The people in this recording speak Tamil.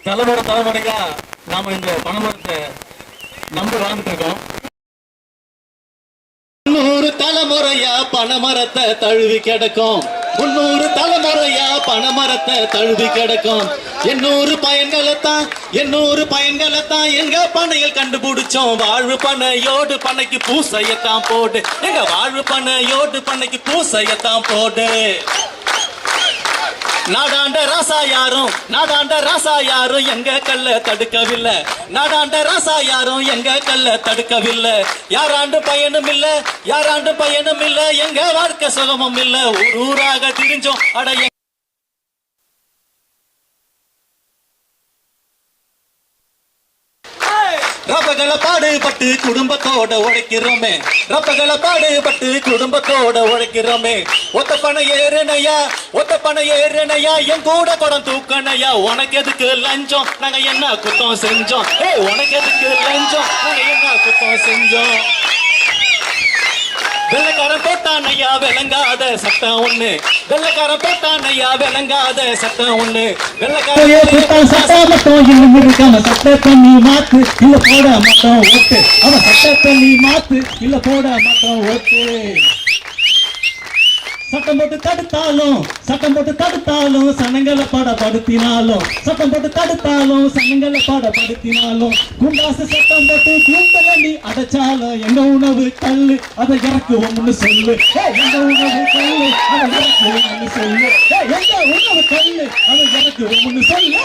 தலைமுறையா நாம இந்த பனைமரத்தை நம்பி வாழ்ந்துட்டு இருக்கோம். 300 தலைமுறையா பனைமரத்தை தழுவி கிடக்கும். 300 தலைமுறையா பனைமரத்தை தழுவி கிடக்கும். 800 பயன்களைத்தான் எங்க பனையில் கண்டுபிடிச்சோம். வாழ்வு பனையோடு பனைக்கு பூசையத்தான் போடு. எங்க வாழ்வு பனையோடு பனைக்கு பூசையத்தான் போடு. நாடாண்ட ராசா யாரும் எங்க கல்ல தடுக்கவில்லை. நாடாண்ட ராசா யாரும் எங்க கல்ல தடுக்கவில்லை. யாராண்டு பயனும் இல்ல எங்க வாழ்க்கை சுகமும் இல்ல. ஊராக திரிஞ்சோம் அடைய ரப்பகளை பாடுபட்டு குடும்பத்தோட உழைக்கிறோமே. ஒத்த பண ஏறனையா என் கூட படம் தூக்கணையா. உனக்கு எதுக்கு லஞ்சம், நாங்க என்ன குத்தம் செஞ்சோம்? உனக்கு எதுக்கு லஞ்சம், நாங்க என்ன குத்தம் செஞ்சோம்? வெள்ளக்காரன் போட்டானையா விளங்காத சட்டம் ஒண்ணு. சட்டத்தை நீ மாத்து இல்ல போட மாட்டோம் ஓட்டு. அவன் சட்டத்தை நீ மாத்து இல்ல போட மாட்டோம் ஓட்டு. சட்டம் போட்டு தடுத்தாலும் சனங்களை பாடப்படுத்தினாலும் குண்டாசு சட்டம் போட்டு கூந்தலி அடைச்சாலும் எங்க உணவு கல்லு அதை இறக்குவோம்னு சொல்லு. எங்க உணவு கல்லு அதை இறக்குவோம்னு சொல்லு.